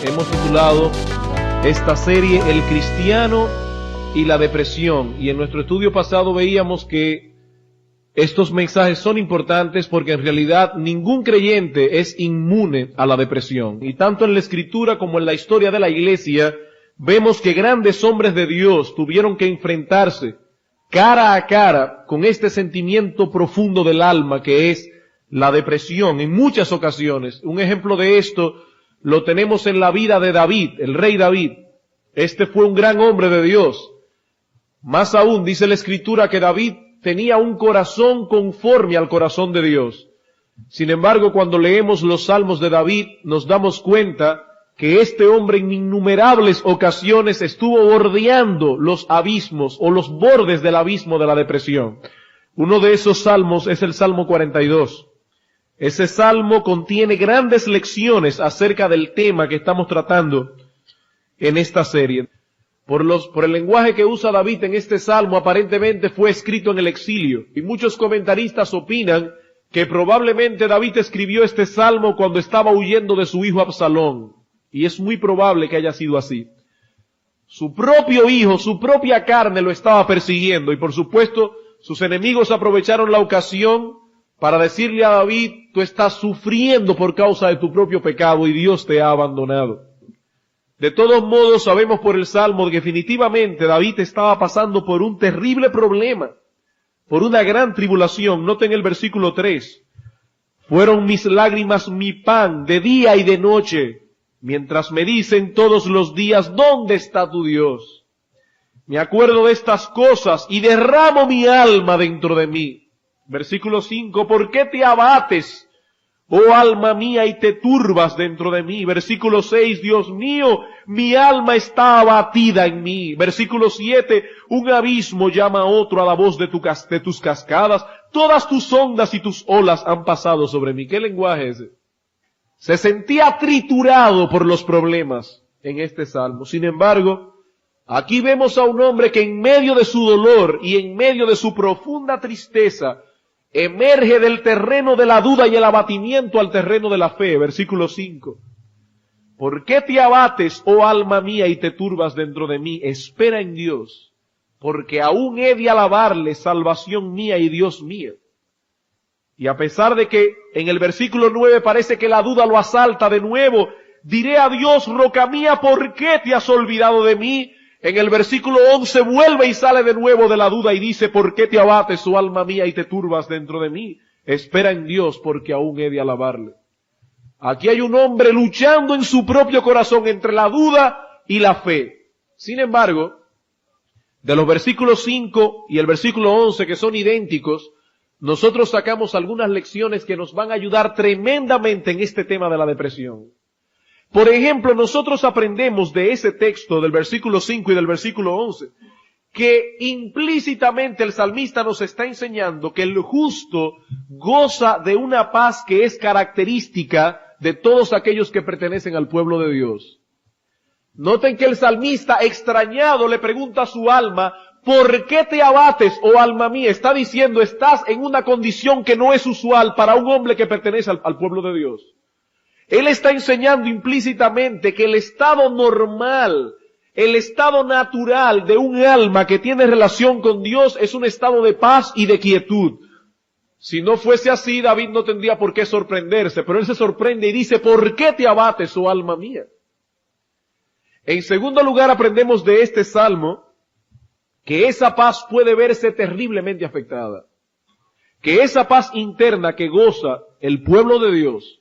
Hemos titulado esta serie El cristiano y la depresión, y en nuestro estudio pasado veíamos que estos mensajes son importantes porque en realidad ningún creyente es inmune a la depresión, y tanto en la Escritura como en la historia de la Iglesia vemos que grandes hombres de Dios tuvieron que enfrentarse cara a cara con este sentimiento profundo del alma que es la depresión en muchas ocasiones. Un ejemplo de esto lo tenemos en la vida de David, el rey David. Este fue un gran hombre de Dios. Más aún, dice la Escritura que David tenía un corazón conforme al corazón de Dios. Sin embargo, cuando leemos los salmos de David, nos damos cuenta que este hombre en innumerables ocasiones estuvo bordeando los abismos o los bordes del abismo de la depresión. Uno de esos salmos es el Salmo 42. Ese salmo contiene grandes lecciones acerca del tema que estamos tratando en esta serie. Por el lenguaje que usa David en este salmo, aparentemente fue escrito en el exilio. Y muchos comentaristas opinan que probablemente David escribió este salmo cuando estaba huyendo de su hijo Absalón. Y es muy probable que haya sido así. Su propio hijo, su propia carne lo estaba persiguiendo. Y por supuesto, sus enemigos aprovecharon la ocasión para decirle a David: tú estás sufriendo por causa de tu propio pecado y Dios te ha abandonado. De todos modos, sabemos por el Salmo que definitivamente David estaba pasando por un terrible problema, por una gran tribulación. Noten el versículo 3. Fueron mis lágrimas mi pan de día y de noche, mientras me dicen todos los días: ¿dónde está tu Dios? Me acuerdo de estas cosas y derramo mi alma dentro de mí. Versículo 5, ¿por qué te abates, oh alma mía, y te turbas dentro de mí? Versículo 6, Dios mío, mi alma está abatida en mí. Versículo 7, un abismo llama a otro a la voz de tus cascadas. Todas tus ondas y tus olas han pasado sobre mí. ¿Qué lenguaje es ese? Se sentía triturado por los problemas en este salmo. Sin embargo, aquí vemos a un hombre que en medio de su dolor y en medio de su profunda tristeza, emerge del terreno de la duda y el abatimiento al terreno de la fe. Versículo 5. ¿Por qué te abates, oh alma mía, y te turbas dentro de mí? Espera en Dios, porque aún he de alabarle, salvación mía y Dios mío. Y a pesar de que en el versículo 9 parece que la duda lo asalta de nuevo, diré a Dios: roca mía, ¿por qué te has olvidado de mí? En el versículo 11 vuelve y sale de nuevo de la duda y dice: ¿por qué te abates, oh alma mía, y te turbas dentro de mí? Espera en Dios, porque aún he de alabarle. Aquí hay un hombre luchando en su propio corazón entre la duda y la fe. Sin embargo, de los versículos 5 y el versículo 11, que son idénticos, nosotros sacamos algunas lecciones que nos van a ayudar tremendamente en este tema de la depresión. Por ejemplo, nosotros aprendemos de ese texto del versículo 5 y del versículo 11 que implícitamente el salmista nos está enseñando que el justo goza de una paz que es característica de todos aquellos que pertenecen al pueblo de Dios. Noten que el salmista, extrañado, le pregunta a su alma: ¿por qué te abates, oh alma mía? Está diciendo: estás en una condición que no es usual para un hombre que pertenece al pueblo de Dios. Él está enseñando implícitamente que el estado normal, el estado natural de un alma que tiene relación con Dios es un estado de paz y de quietud. Si no fuese así, David no tendría por qué sorprenderse, pero él se sorprende y dice: ¿por qué te abates, oh alma mía? En segundo lugar, aprendemos de este salmo que esa paz puede verse terriblemente afectada. Que esa paz interna que goza el pueblo de Dios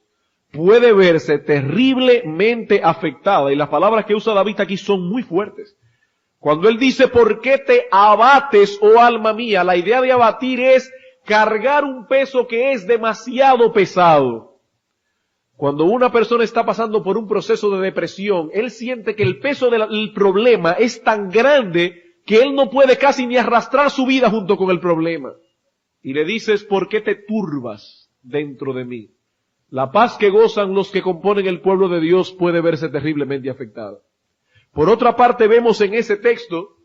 puede verse terriblemente afectada. Y las palabras que usa David aquí son muy fuertes. Cuando él dice: ¿por qué te abates, oh alma mía? La idea de abatir es cargar un peso que es demasiado pesado. Cuando una persona está pasando por un proceso de depresión, él siente que el peso del problema es tan grande que él no puede casi ni arrastrar su vida junto con el problema. Y le dices: ¿por qué te turbas dentro de mí? La paz que gozan los que componen el pueblo de Dios puede verse terriblemente afectada. Por otra parte, vemos en ese texto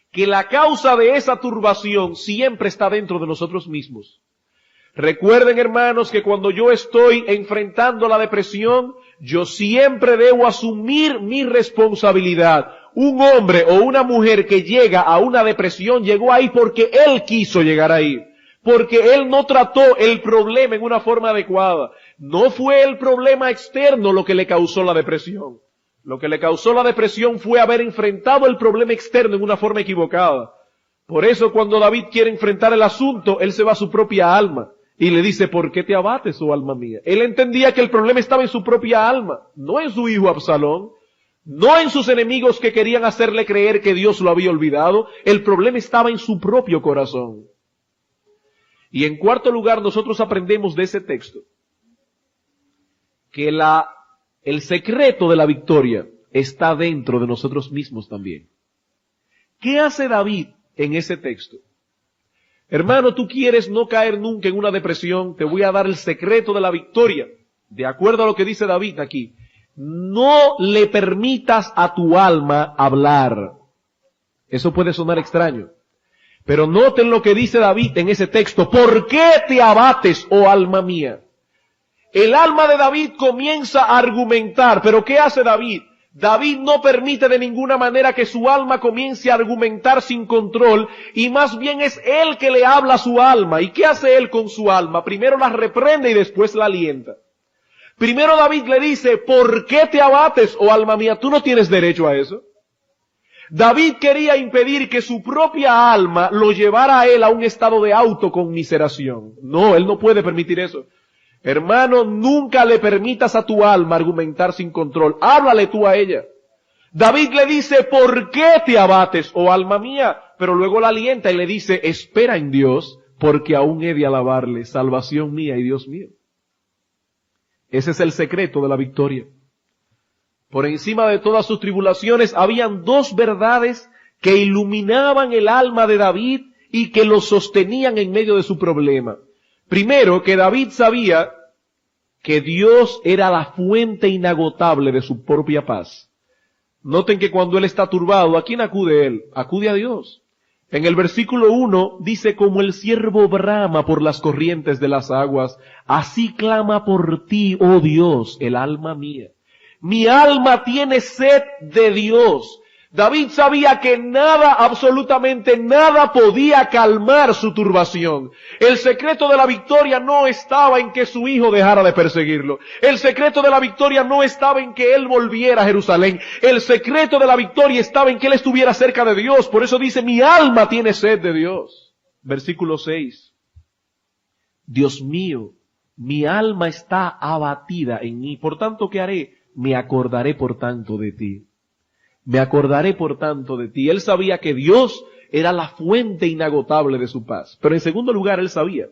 que la causa de esa turbación siempre está dentro de nosotros mismos. Recuerden, hermanos, que cuando yo estoy enfrentando la depresión, yo siempre debo asumir mi responsabilidad. Un hombre o una mujer que llega a una depresión llegó ahí porque él quiso llegar ahí. Porque él no trató el problema en una forma adecuada. No fue el problema externo lo que le causó la depresión. Lo que le causó la depresión fue haber enfrentado el problema externo en una forma equivocada. Por eso cuando David quiere enfrentar el asunto, él se va a su propia alma y le dice, ¿por qué te abates, oh alma mía? Él entendía que el problema estaba en su propia alma, no en su hijo Absalón, no en sus enemigos que querían hacerle creer que Dios lo había olvidado. El problema estaba en su propio corazón. Y en cuarto lugar, nosotros aprendemos de ese texto que el secreto de la victoria está dentro de nosotros mismos también. ¿Qué hace David en ese texto? Hermano, tú quieres no caer nunca en una depresión, te voy a dar el secreto de la victoria. De acuerdo a lo que dice David aquí, no le permitas a tu alma hablar. Eso puede sonar extraño. Pero noten lo que dice David en ese texto. ¿Por qué te abates, oh alma mía? El alma de David comienza a argumentar. ¿Pero qué hace David? David no permite de ninguna manera que su alma comience a argumentar sin control, y más bien es él que le habla a su alma. ¿Y qué hace él con su alma? Primero la reprende y después la alienta. Primero David le dice, ¿por qué te abates, oh alma mía? Tú no tienes derecho a eso. David quería impedir que su propia alma lo llevara a él a un estado de autoconmiseración. No, él no puede permitir eso. Hermano, nunca le permitas a tu alma argumentar sin control. Háblale tú a ella. David le dice, ¿por qué te abates, oh alma mía? Pero luego la alienta y le dice, espera en Dios, porque aún he de alabarle, salvación mía y Dios mío. Ese es el secreto de la victoria. Por encima de todas sus tribulaciones, habían dos verdades que iluminaban el alma de David y que lo sostenían en medio de su problema. Primero, que David sabía que Dios era la fuente inagotable de su propia paz. Noten que cuando él está turbado, ¿a quién acude él? Acude a Dios. En el versículo 1 dice, como el ciervo brama por las corrientes de las aguas, así clama por ti, oh Dios, el alma mía. Mi alma tiene sed de Dios. David sabía que nada, absolutamente nada podía calmar su turbación. El secreto de la victoria no estaba en que su hijo dejara de perseguirlo. El secreto de la victoria no estaba en que él volviera a Jerusalén. El secreto de la victoria estaba en que él estuviera cerca de Dios. Por eso dice, mi alma tiene sed de Dios. Versículo 6. Dios mío, mi alma está abatida en mí. Por tanto, ¿qué haré? Me acordaré por tanto de ti. Me acordaré por tanto de ti. Él sabía que Dios era la fuente inagotable de su paz. Pero en segundo lugar, él sabía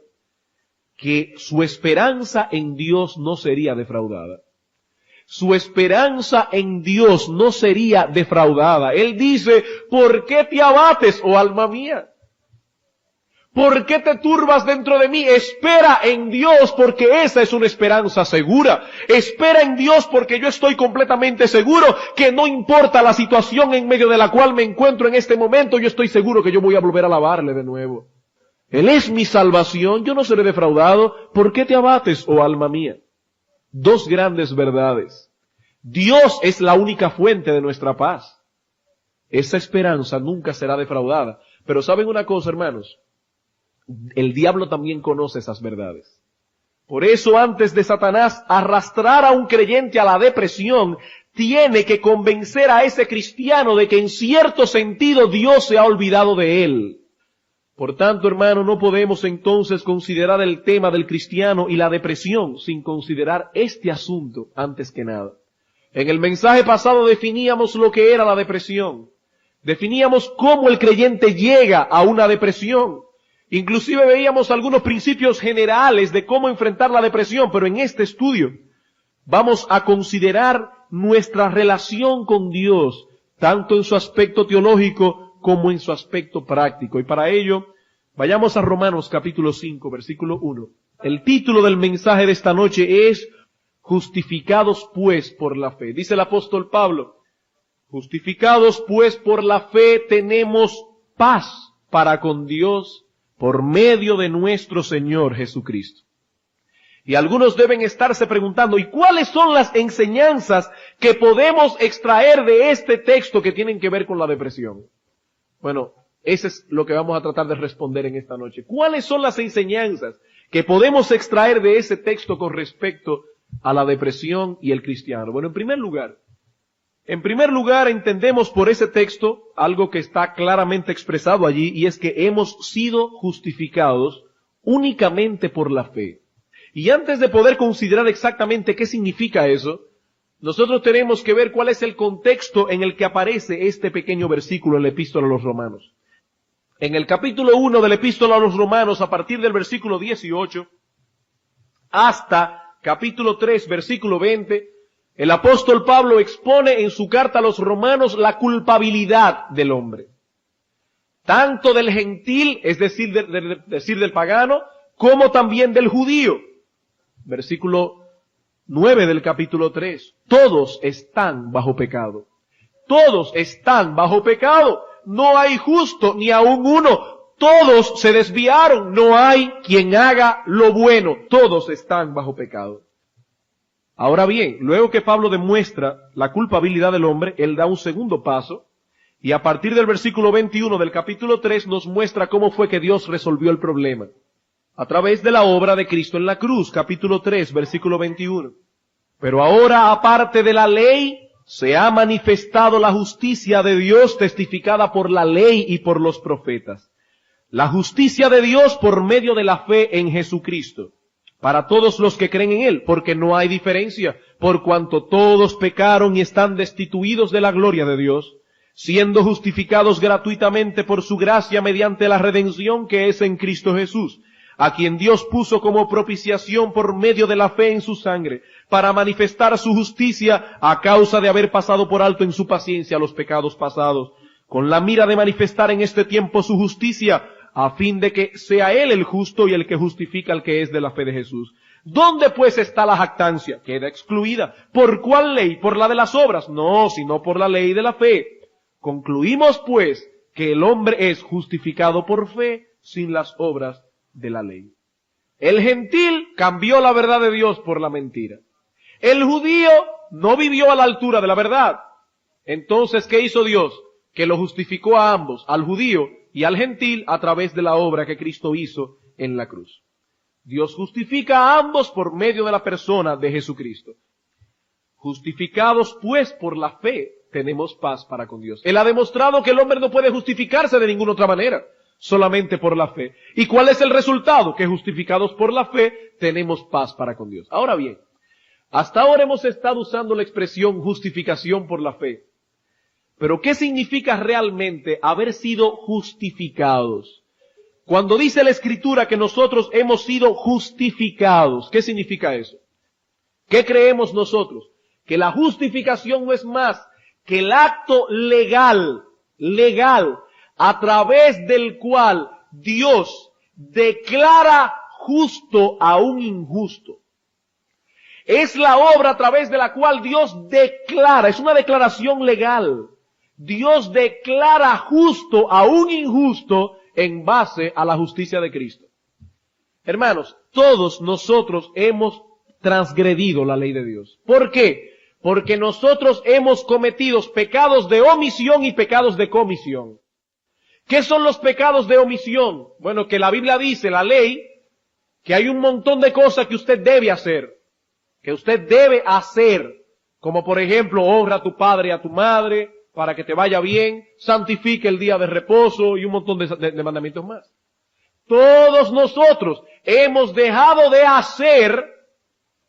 que su esperanza en Dios no sería defraudada. Su esperanza en Dios no sería defraudada. Él dice, ¿por qué te abates, oh alma mía? ¿Por qué te turbas dentro de mí? Espera en Dios, porque esa es una esperanza segura. Espera en Dios, porque yo estoy completamente seguro que no importa la situación en medio de la cual me encuentro en este momento, yo estoy seguro que yo voy a volver a alabarle de nuevo. Él es mi salvación, yo no seré defraudado. ¿Por qué te abates, oh alma mía? Dos grandes verdades. Dios es la única fuente de nuestra paz. Esa esperanza nunca será defraudada. Pero ¿saben una cosa, hermanos? El diablo también conoce esas verdades. Por eso, antes de Satanás arrastrar a un creyente a la depresión, tiene que convencer a ese cristiano de que en cierto sentido Dios se ha olvidado de él. Por tanto, hermano, no podemos entonces considerar el tema del cristiano y la depresión sin considerar este asunto antes que nada. En el mensaje pasado definíamos lo que era la depresión. Definíamos cómo el creyente llega a una depresión. Inclusive veíamos algunos principios generales de cómo enfrentar la depresión, pero en este estudio vamos a considerar nuestra relación con Dios, tanto en su aspecto teológico como en su aspecto práctico. Y para ello, vayamos a Romanos capítulo 5, versículo 1. El título del mensaje de esta noche es Justificados pues por la fe. Dice el apóstol Pablo, justificados pues por la fe tenemos paz para con Dios por medio de nuestro Señor Jesucristo. Y algunos deben estarse preguntando, ¿y cuáles son las enseñanzas que podemos extraer de este texto que tienen que ver con la depresión? Bueno, eso es lo que vamos a tratar de responder en esta noche. ¿Cuáles son las enseñanzas que podemos extraer de ese texto con respecto a la depresión y el cristiano? Bueno, en primer lugar entendemos por ese texto algo que está claramente expresado allí, y es que hemos sido justificados únicamente por la fe. Y antes de poder considerar exactamente qué significa eso, nosotros tenemos que ver cuál es el contexto en el que aparece este pequeño versículo en la Epístola a los Romanos. En el capítulo 1 de la Epístola a los Romanos, a partir del versículo 18, hasta capítulo 3, versículo 20, el apóstol Pablo expone en su carta a los romanos la culpabilidad del hombre. Tanto del gentil, es decir, del pagano, como también del judío. Versículo 9 del capítulo 3. Todos están bajo pecado. Todos están bajo pecado. No hay justo ni aun uno. Todos se desviaron. No hay quien haga lo bueno. Todos están bajo pecado. Ahora bien, luego que Pablo demuestra la culpabilidad del hombre, él da un segundo paso, y a partir del versículo 21 del capítulo 3 nos muestra cómo fue que Dios resolvió el problema. A través de la obra de Cristo en la cruz, capítulo 3, versículo 21. Pero ahora, aparte de la ley, se ha manifestado la justicia de Dios testificada por la ley y por los profetas. La justicia de Dios por medio de la fe en Jesucristo, para todos los que creen en Él, porque no hay diferencia, por cuanto todos pecaron y están destituidos de la gloria de Dios, siendo justificados gratuitamente por su gracia mediante la redención que es en Cristo Jesús, a quien Dios puso como propiciación por medio de la fe en su sangre, para manifestar su justicia a causa de haber pasado por alto en su paciencia los pecados pasados, con la mira de manifestar en este tiempo su justicia, a fin de que sea Él el justo y el que justifica al que es de la fe de Jesús. ¿Dónde pues está la jactancia? Queda excluida. ¿Por cuál ley? ¿Por la de las obras? No, sino por la ley de la fe. Concluimos pues que el hombre es justificado por fe sin las obras de la ley. El gentil cambió la verdad de Dios por la mentira. El judío no vivió a la altura de la verdad. Entonces, ¿qué hizo Dios? Que lo justificó a ambos, al judío y al gentil, a través de la obra que Cristo hizo en la cruz. Dios justifica a ambos por medio de la persona de Jesucristo. Justificados pues por la fe, tenemos paz para con Dios. Él ha demostrado que el hombre no puede justificarse de ninguna otra manera, solamente por la fe. ¿Y cuál es el resultado? Que justificados por la fe, tenemos paz para con Dios. Ahora bien, hasta ahora hemos estado usando la expresión justificación por la fe. Pero ¿qué significa realmente haber sido justificados? Cuando dice la Escritura que nosotros hemos sido justificados, ¿qué significa eso? ¿Qué creemos nosotros? Que la justificación no es más que el acto legal, a través del cual Dios declara justo a un injusto. Es la obra a través de la cual Dios declara, es una declaración legal. Dios declara justo a un injusto en base a la justicia de Cristo. Hermanos, todos nosotros hemos transgredido la ley de Dios. ¿Por qué? Porque nosotros hemos cometido pecados de omisión y pecados de comisión. ¿Qué son los pecados de omisión? Bueno, que la Biblia dice, la ley, que hay un montón de cosas que usted debe hacer. Como por ejemplo, honra a tu padre y a tu madre, para que te vaya bien, santifique el día de reposo y un montón de mandamientos más. Todos nosotros hemos dejado de hacer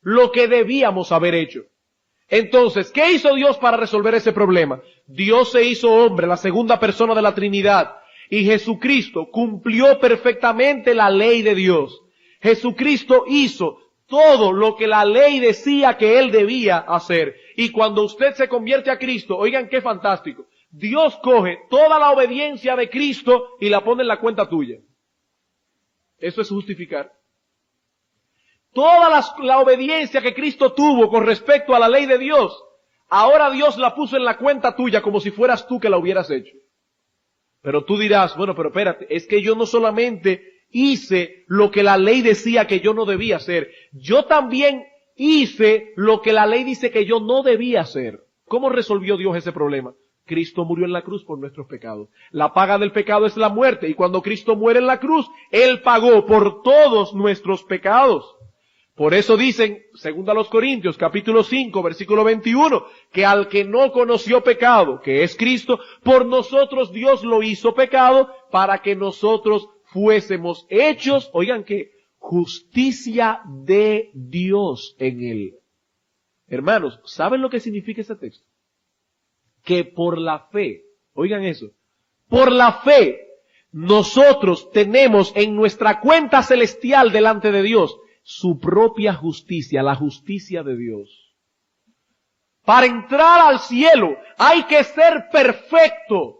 lo que debíamos haber hecho. Entonces, ¿qué hizo Dios para resolver ese problema? Dios se hizo hombre, la segunda persona de la Trinidad, y Jesucristo cumplió perfectamente la ley de Dios. Jesucristo hizo todo lo que la ley decía que Él debía hacer. Y cuando usted se convierte a Cristo, oigan qué fantástico, Dios coge toda la obediencia de Cristo y la pone en la cuenta tuya. Eso es justificar. Toda la obediencia que Cristo tuvo con respecto a la ley de Dios, ahora Dios la puso en la cuenta tuya como si fueras tú que la hubieras hecho. Pero tú dirás, bueno, pero espérate, es que yo no solamente hice lo que la ley decía que yo no debía hacer. Yo también hice lo que la ley dice que yo no debía hacer. ¿Cómo resolvió Dios ese problema? Cristo murió en la cruz por nuestros pecados. La paga del pecado es la muerte, y cuando Cristo muere en la cruz, Él pagó por todos nuestros pecados. Por eso dicen, segundo a los Corintios, capítulo 5, versículo 21, que al que no conoció pecado, que es Cristo, por nosotros Dios lo hizo pecado, para que nosotros fuésemos hechos, oigan que, justicia de Dios en Él. Hermanos, ¿saben lo que significa ese texto? Que por la fe, oigan eso, por la fe, nosotros tenemos en nuestra cuenta celestial delante de Dios su propia justicia, la justicia de Dios. Para entrar al cielo hay que ser perfecto.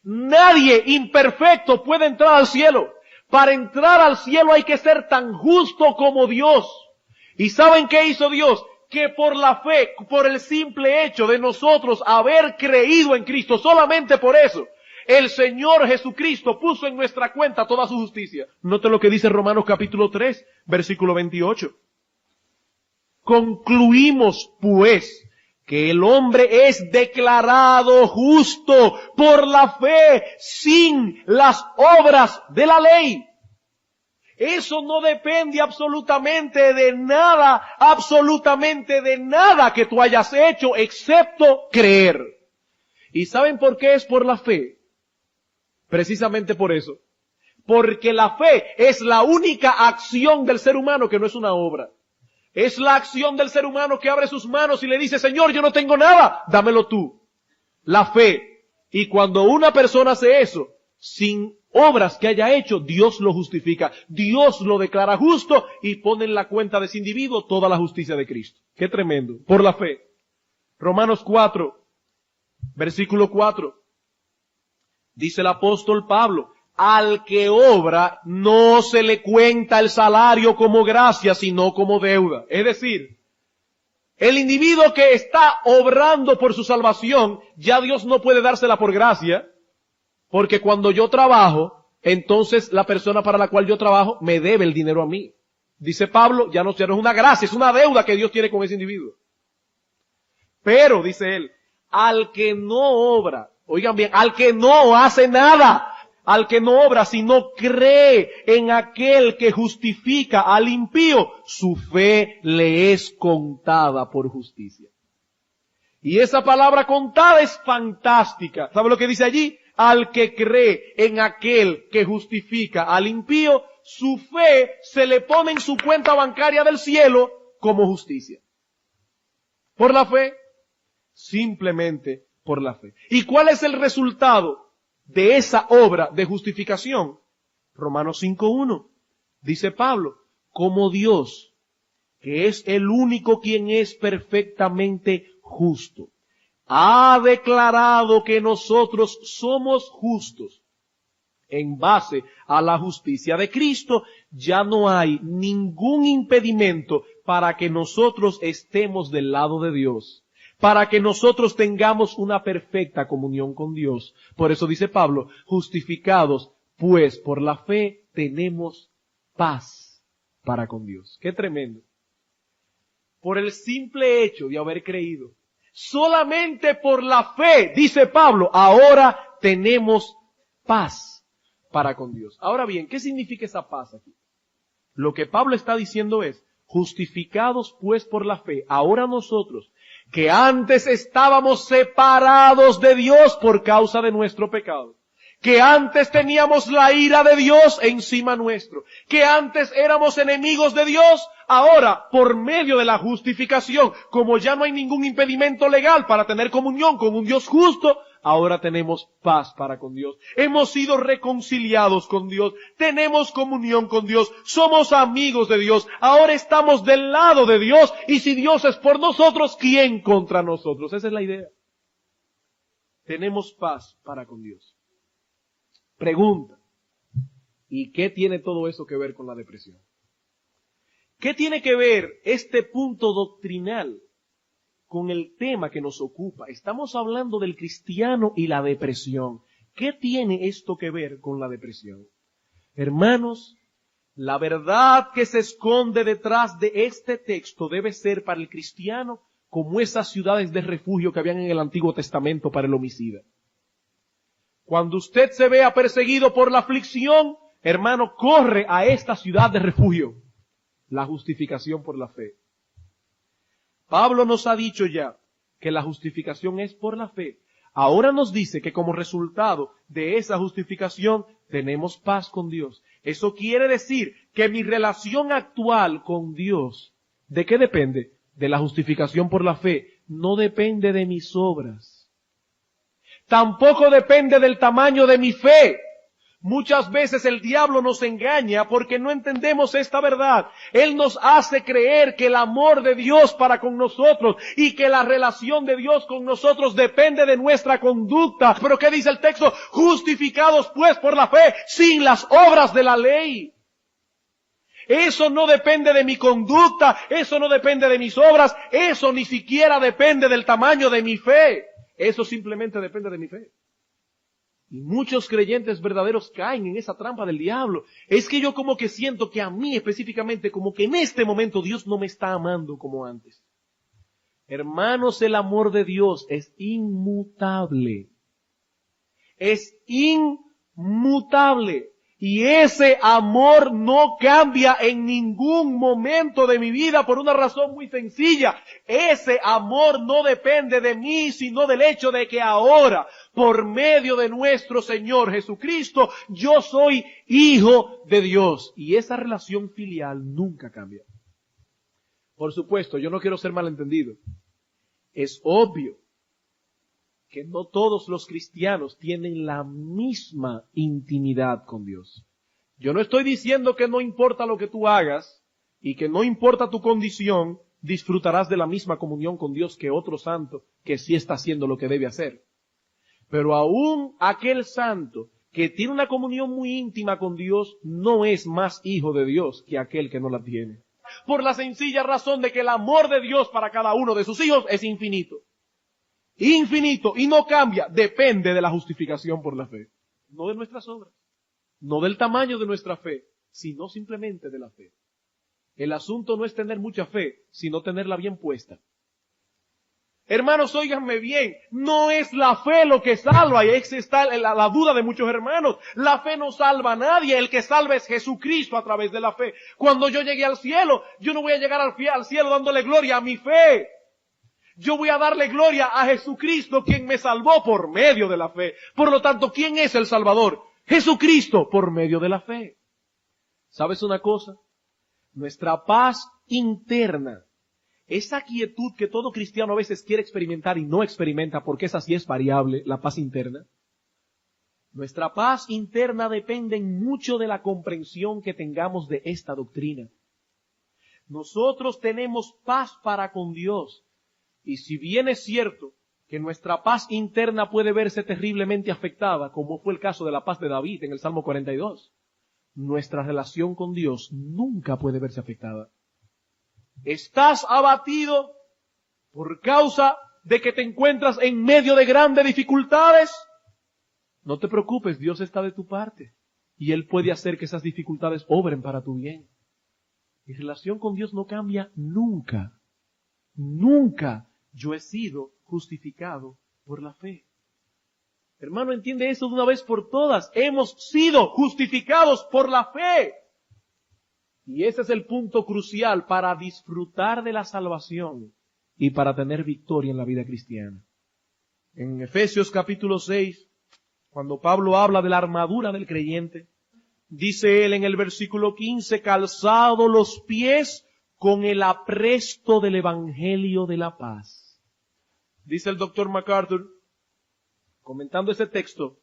Nadie imperfecto puede entrar al cielo. Para entrar al cielo hay que ser tan justo como Dios. ¿Y saben qué hizo Dios? Que por la fe, por el simple hecho de nosotros haber creído en Cristo, solamente por eso, el Señor Jesucristo puso en nuestra cuenta toda su justicia. Note lo que dice Romanos capítulo 3, versículo 28. Concluimos, pues, que el hombre es declarado justo por la fe, sin las obras de la ley. Eso no depende absolutamente de nada que tú hayas hecho, excepto creer. ¿Y saben por qué es por la fe? Precisamente por eso. Porque la fe es la única acción del ser humano que no es una obra. Es la acción del ser humano que abre sus manos y le dice, Señor, yo no tengo nada, dámelo tú. La fe. Y cuando una persona hace eso, sin obras que haya hecho, Dios lo justifica. Dios lo declara justo y pone en la cuenta de ese individuo toda la justicia de Cristo. ¡Qué tremendo! Por la fe. Romanos 4, versículo 4. Dice el apóstol Pablo, al que obra no se le cuenta el salario como gracia, sino como deuda. Es decir, el individuo que está obrando por su salvación, ya Dios no puede dársela por gracia, porque cuando yo trabajo, entonces la persona para la cual yo trabajo me debe el dinero a mí. Dice Pablo, ya no es una gracia, es una deuda que Dios tiene con ese individuo. Pero, dice él, al que no obra, oigan bien, al que no hace nada, al que no obra, sino cree en aquel que justifica al impío, su fe le es contada por justicia. Y esa palabra contada es fantástica. ¿Sabe lo que dice allí? Al que cree en aquel que justifica al impío, su fe se le pone en su cuenta bancaria del cielo como justicia. ¿Por la fe? Simplemente por la fe. ¿Y cuál es el resultado de esa obra de justificación? Romanos 5:1. Dice Pablo, como Dios, que es el único quien es perfectamente justo, ha declarado que nosotros somos justos en base a la justicia de Cristo, ya no hay ningún impedimento para que nosotros estemos del lado de Dios, para que nosotros tengamos una perfecta comunión con Dios. Por eso dice Pablo, justificados pues por la fe tenemos paz para con Dios. ¡Qué tremendo! Por el simple hecho de haber creído, solamente por la fe, dice Pablo, ahora tenemos paz para con Dios. Ahora bien, ¿qué significa esa paz aquí? Lo que Pablo está diciendo es, justificados pues por la fe, ahora nosotros, que antes estábamos separados de Dios por causa de nuestro pecado, que antes teníamos la ira de Dios encima nuestro, que antes éramos enemigos de Dios, ahora, por medio de la justificación, como ya no hay ningún impedimento legal para tener comunión con un Dios justo, ahora tenemos paz para con Dios. Hemos sido reconciliados con Dios, tenemos comunión con Dios, somos amigos de Dios, ahora estamos del lado de Dios, y si Dios es por nosotros, ¿quién contra nosotros? Esa es la idea. Tenemos paz para con Dios. Pregunta, ¿y qué tiene todo eso que ver con la depresión? ¿Qué tiene que ver este punto doctrinal con el tema que nos ocupa? Estamos hablando del cristiano y la depresión. ¿Qué tiene esto que ver con la depresión? Hermanos, la verdad que se esconde detrás de este texto debe ser para el cristiano como esas ciudades de refugio que habían en el Antiguo Testamento para el homicida. Cuando usted se vea perseguido por la aflicción, hermano, corre a esta ciudad de refugio, la justificación por la fe. Pablo nos ha dicho ya que la justificación es por la fe. Ahora nos dice que como resultado de esa justificación tenemos paz con Dios. Eso quiere decir que mi relación actual con Dios, ¿de qué depende? De la justificación por la fe. No depende de mis obras. Tampoco depende del tamaño de mi fe. Muchas veces el diablo nos engaña porque no entendemos esta verdad. Él nos hace creer que el amor de Dios para con nosotros y que la relación de Dios con nosotros depende de nuestra conducta. Pero ¿qué dice el texto? Justificados pues por la fe sin las obras de la ley. Eso no depende de mi conducta, eso no depende de mis obras, eso ni siquiera depende del tamaño de mi fe. Eso simplemente depende de mi fe. Y muchos creyentes verdaderos caen en esa trampa del diablo. Es que yo como que siento que a mí específicamente, como que en este momento Dios no me está amando como antes. Hermanos, el amor de Dios es inmutable. Es inmutable. Y ese amor no cambia en ningún momento de mi vida por una razón muy sencilla. Ese amor no depende de mí, sino del hecho de que ahora, por medio de nuestro Señor Jesucristo, yo soy hijo de Dios. Y esa relación filial nunca cambia. Por supuesto, yo no quiero ser malentendido. Es obvio que no todos los cristianos tienen la misma intimidad con Dios. Yo no estoy diciendo que no importa lo que tú hagas y que no importa tu condición, disfrutarás de la misma comunión con Dios que otro santo que sí está haciendo lo que debe hacer. Pero aún aquel santo que tiene una comunión muy íntima con Dios no es más hijo de Dios que aquel que no la tiene. Por la sencilla razón de que el amor de Dios para cada uno de sus hijos es infinito. Infinito y no cambia, depende de la justificación por la fe. No de nuestras obras, no del tamaño de nuestra fe, sino simplemente de la fe. El asunto no es tener mucha fe, sino tenerla bien puesta. Hermanos, óiganme bien, no es la fe lo que salva, y ahí está la duda de muchos hermanos. La fe no salva a nadie, el que salva es Jesucristo a través de la fe. Cuando yo llegue al cielo, yo no voy a llegar al cielo dándole gloria a mi fe. Yo voy a darle gloria a Jesucristo, quien me salvó por medio de la fe. Por lo tanto, ¿quién es el Salvador? Jesucristo, por medio de la fe. ¿Sabes una cosa? Nuestra paz interna, esa quietud que todo cristiano a veces quiere experimentar y no experimenta, porque esa sí es variable, la paz interna. Nuestra paz interna depende mucho de la comprensión que tengamos de esta doctrina. Nosotros tenemos paz para con Dios. Y si bien es cierto que nuestra paz interna puede verse terriblemente afectada, como fue el caso de la paz de David en el Salmo 42, nuestra relación con Dios nunca puede verse afectada. ¿Estás abatido por causa de que te encuentras en medio de grandes dificultades? No te preocupes, Dios está de tu parte y Él puede hacer que esas dificultades obren para tu bien. Mi relación con Dios no cambia nunca. Nunca. Yo he sido justificado por la fe. Hermano, entiende eso de una vez por todas. Hemos sido justificados por la fe. Y ese es el punto crucial para disfrutar de la salvación y para tener victoria en la vida cristiana. En Efesios capítulo 6, cuando Pablo habla de la armadura del creyente, dice él en el versículo 15, calzado los pies con el apresto del Evangelio de la paz. Dice el doctor MacArthur, comentando ese texto,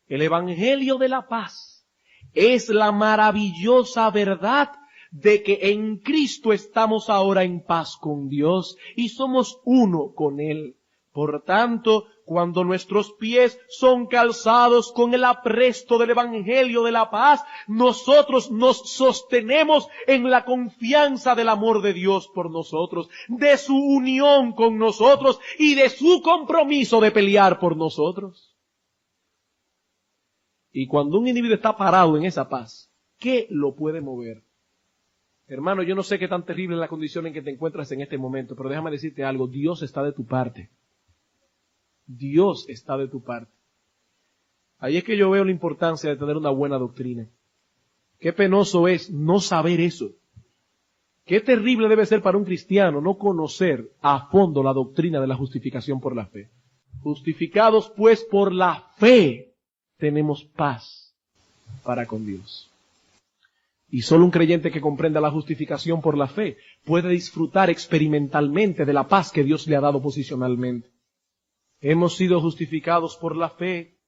el Evangelio de la paz es la maravillosa verdad de que en Cristo estamos ahora en paz con Dios y somos uno con Él. Por tanto, cuando nuestros pies son calzados con el apresto del Evangelio de la paz, nosotros nos sostenemos en la confianza del amor de Dios por nosotros, de su unión con nosotros y de su compromiso de pelear por nosotros. Y cuando un individuo está parado en esa paz, ¿Qué lo puede mover? Hermano, yo no sé qué tan terrible es la condición en que te encuentras en este momento, pero déjame decirte algo, Dios está de tu parte. Dios está de tu parte. Ahí es que yo veo la importancia de tener una buena doctrina. Qué penoso es no saber eso. Qué terrible debe ser para un cristiano no conocer a fondo la doctrina de la justificación por la fe. Justificados pues por la fe, tenemos paz para con Dios. Y solo un creyente que comprenda la justificación por la fe puede disfrutar experimentalmente de la paz que Dios le ha dado posicionalmente. Hemos sido justificados por la fe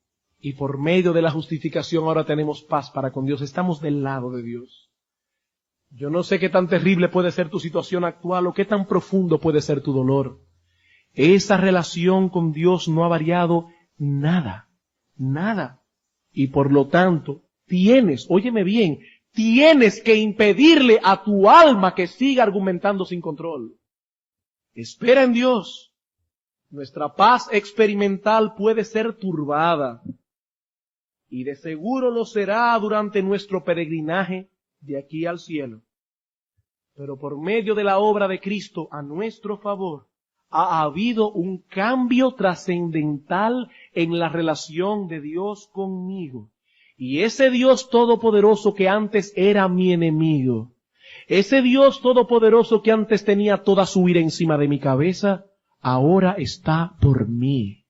y por medio de la justificación ahora tenemos paz para con Dios. Estamos del lado de Dios. Yo no sé qué tan terrible puede ser tu situación actual o qué tan profundo puede ser tu dolor. Esa relación con Dios no ha variado nada, nada. Y por lo tanto, óyeme bien, tienes que impedirle a tu alma que siga argumentando sin control. Espera en Dios. Nuestra paz experimental puede ser turbada. Y de seguro lo será durante nuestro peregrinaje de aquí al cielo. Pero por medio de la obra de Cristo a nuestro favor, ha habido un cambio trascendental en la relación de Dios conmigo. Y ese Dios todopoderoso que antes era mi enemigo, ese Dios todopoderoso que antes tenía toda su ira encima de mi cabeza, ahora está por mí.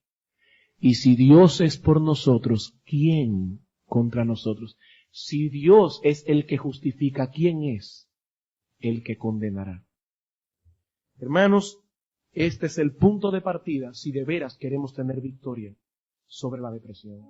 Y si Dios es por nosotros, ¿quién contra nosotros? Si Dios es el que justifica, ¿quién es el que condenará? Hermanos, este es el punto de partida si de veras queremos tener victoria sobre la depresión.